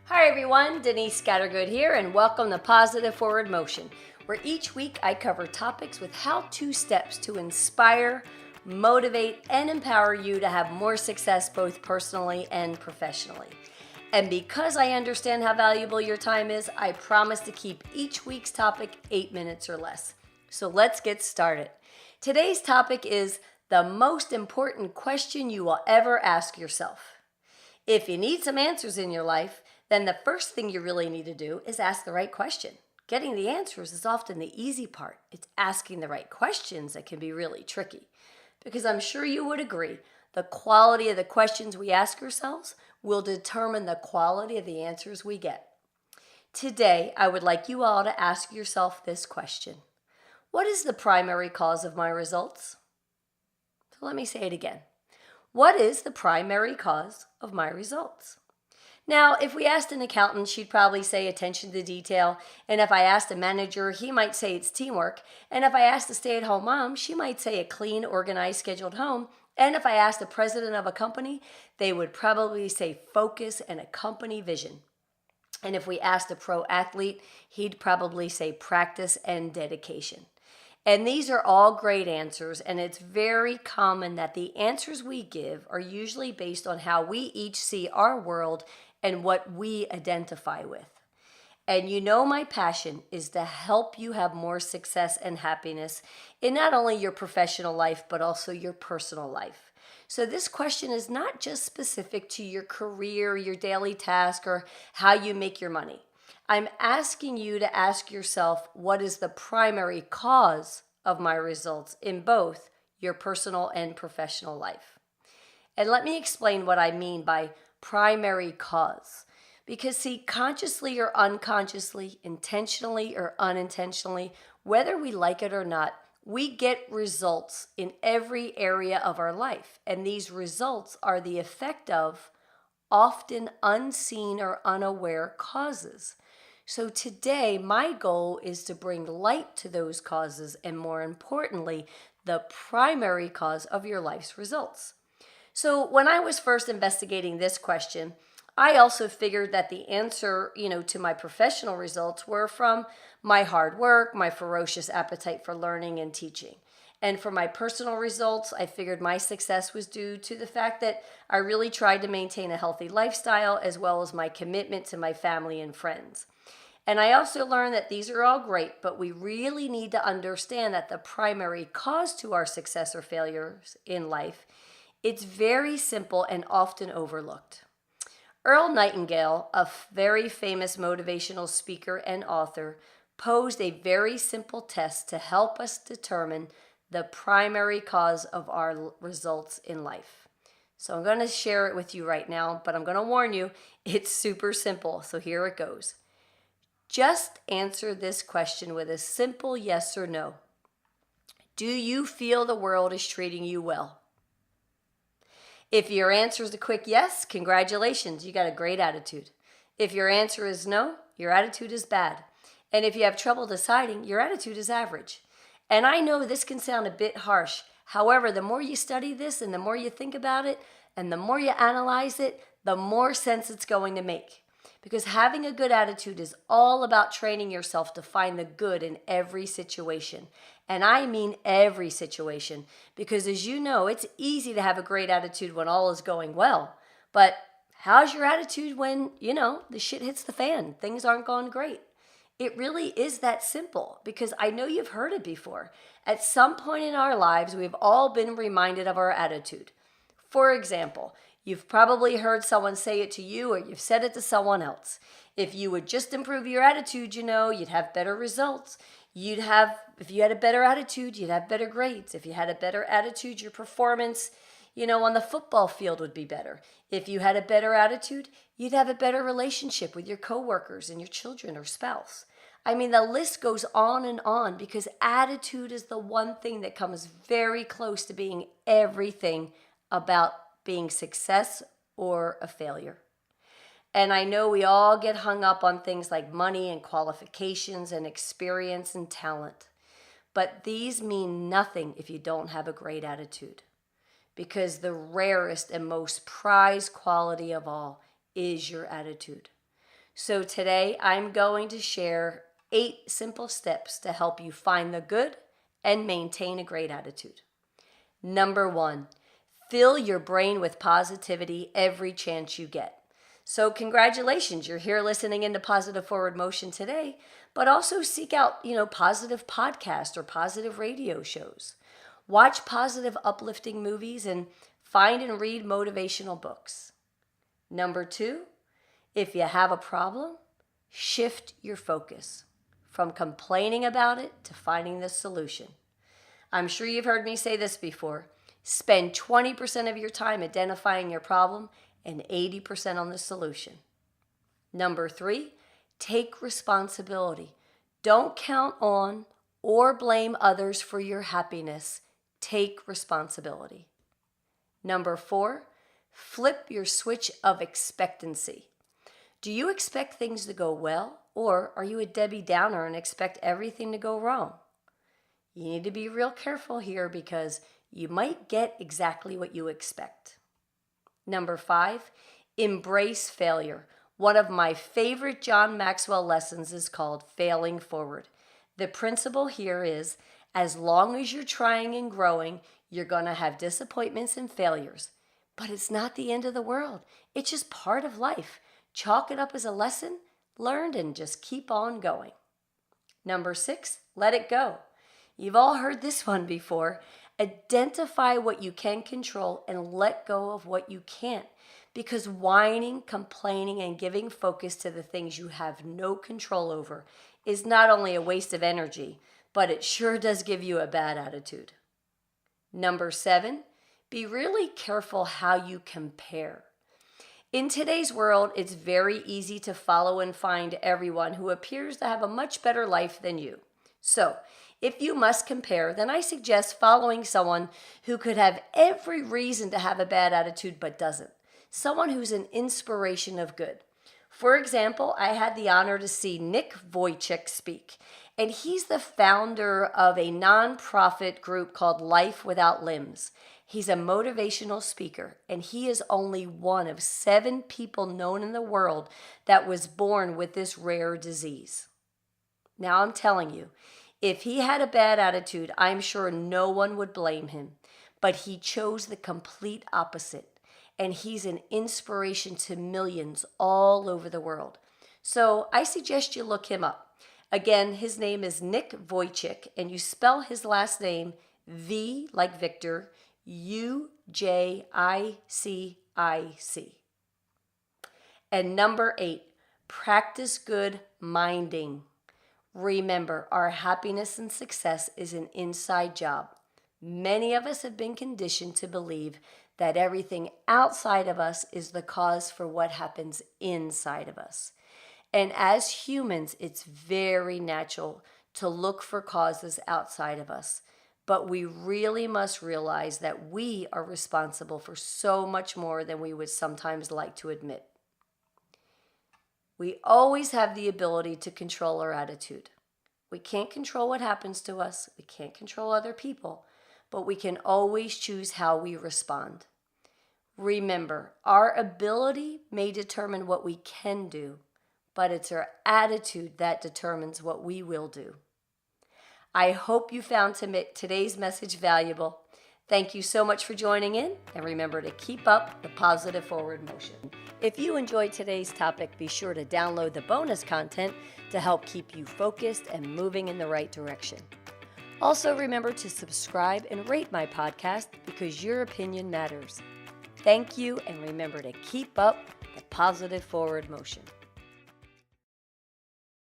Hi everyone, Denise Scattergood here, and welcome to Positive Forward Motion, where each week I cover topics with how-to steps to inspire, motivate, and empower you to have more success both personally and professionally. And because I understand how valuable your time is, I promise to keep each week's topic 8 minutes or less. So let's get started. Today's topic is the most important question you will ever ask yourself. If you need some answers in your life, then the first thing you really need to do is ask the right question. Getting the answers is often the easy part. It's asking the right questions that can be really tricky. Because I'm sure you would agree, the quality of the questions we ask ourselves will determine the quality of the answers we get. Today, I would like you all to ask yourself this question. What is the primary cause of my results? So let me say it again. What is the primary cause of my results? Now, if we asked an accountant, she'd probably say attention to detail. And if I asked a manager, he might say it's teamwork. And if I asked a stay-at-home mom, she might say a clean, organized, scheduled home. And if I asked the president of a company, they would probably say focus and a company vision. And if we asked a pro athlete, he'd probably say practice and dedication. And these are all great answers, and it's very common that the answers we give are usually based on how we each see our world and what we identify with. And you know my passion is to help you have more success and happiness in not only your professional life, but also your personal life. So this question is not just specific to your career, your daily task, or how you make your money. I'm asking you to ask yourself, what is the primary cause of my results in both your personal and professional life? And let me explain what I mean by primary cause. Because see, consciously or unconsciously, intentionally or unintentionally, whether we like it or not, we get results in every area of our life. And these results are the effect of often unseen or unaware causes. So today, my goal is to bring light to those causes and, more importantly, the primary cause of your life's results. So when I was first investigating this question, I also figured that the answer, to my professional results were from my hard work, my ferocious appetite for learning and teaching. And for my personal results, I figured my success was due to the fact that I really tried to maintain a healthy lifestyle as well as my commitment to my family and friends. And I also learned that these are all great, but we really need to understand that the primary cause to our success or failures in life, it's very simple and often overlooked. Earl Nightingale, a very famous motivational speaker and author, posed a very simple test to help us determine the primary cause of our results in life. So I'm going to share it with you right now, but I'm going to warn you, it's super simple. So here it goes. Just answer this question with a simple yes or no. Do you feel the world is treating you well? If your answer is a quick yes, congratulations, you got a great attitude. If your answer is no, your attitude is bad. And if you have trouble deciding, your attitude is average. And I know this can sound a bit harsh. However, the more you study this and the more you think about it and the more you analyze it, the more sense it's going to make. Because having a good attitude is all about training yourself to find the good in every situation. And I mean every situation. Because as you know, it's easy to have a great attitude when all is going well. But how's your attitude when, the shit hits the fan? Things aren't going great. It really is that simple, because I know you've heard it before. At some point in our lives, we've all been reminded of our attitude. For example, you've probably heard someone say it to you, or you've said it to someone else. If you would just improve your attitude, you'd have better results. If you had a better attitude, you'd have better grades. If you had a better attitude, your performance, on the football field would be better. If you had a better attitude, you'd have a better relationship with your coworkers and your children or spouse. I mean, the list goes on because attitude is the one thing that comes very close to being everything about being success or a failure. And I know we all get hung up on things like money and qualifications and experience and talent. But these mean nothing if you don't have a great attitude. Because the rarest and most prized quality of all is your attitude. So today I'm going to share 8 simple steps to help you find the good and maintain a great attitude. Number 1, fill your brain with positivity every chance you get. So congratulations, you're here listening into Positive Forward Motion today, but also seek out, positive podcasts or positive radio shows. Watch positive, uplifting movies and find and read motivational books. Number 2, if you have a problem, shift your focus from complaining about it to finding the solution. I'm sure you've heard me say this before. Spend 20% of your time identifying your problem and 80% on the solution. Number 3, take responsibility. Don't count on or blame others for your happiness. Take responsibility. Number 4, flip your switch of expectancy. Do you expect things to go well, or are you a Debbie Downer and expect everything to go wrong? You need to be real careful here because you might get exactly what you expect. Number 5, embrace failure. One of my favorite John Maxwell lessons is called failing forward. The principle here is, as long as you're trying and growing, you're going to have disappointments and failures. But it's not the end of the world. It's just part of life. Chalk it up as a lesson learned and just keep on going. Number 6, let it go. You've all heard this one before. Identify what you can control and let go of what you can't. Because whining, complaining, and giving focus to the things you have no control over is not only a waste of energy, but it sure does give you a bad attitude. Number 7, be really careful how you compare. In today's world, it's very easy to follow and find everyone who appears to have a much better life than you. So, if you must compare, then I suggest following someone who could have every reason to have a bad attitude but doesn't. Someone who's an inspiration of good. For example, I had the honor to see Nick Vujicic speak, and he's the founder of a nonprofit group called Life Without Limbs. He's a motivational speaker, and he is only one of 7 people known in the world that was born with this rare disease. Now I'm telling you, if he had a bad attitude, I'm sure no one would blame him. But he chose the complete opposite. And he's an inspiration to millions all over the world. So I suggest you look him up. Again, his name is Nick Vujicic, and you spell his last name V like Victor, Ujicic. And number 8, practice good minding. Remember, our happiness and success is an inside job. Many of us have been conditioned to believe that everything outside of us is the cause for what happens inside of us. And as humans, it's very natural to look for causes outside of us. But we really must realize that we are responsible for so much more than we would sometimes like to admit. We always have the ability to control our attitude. We can't control what happens to us. We can't control other people, but we can always choose how we respond. Remember, our ability may determine what we can do, but it's our attitude that determines what we will do. I hope you found today's message valuable. Thank you so much for joining in, and remember to keep up the positive forward motion. If you enjoyed today's topic, be sure to download the bonus content to help keep you focused and moving in the right direction. Also, remember to subscribe and rate my podcast because your opinion matters. Thank you, and remember to keep up the positive forward motion.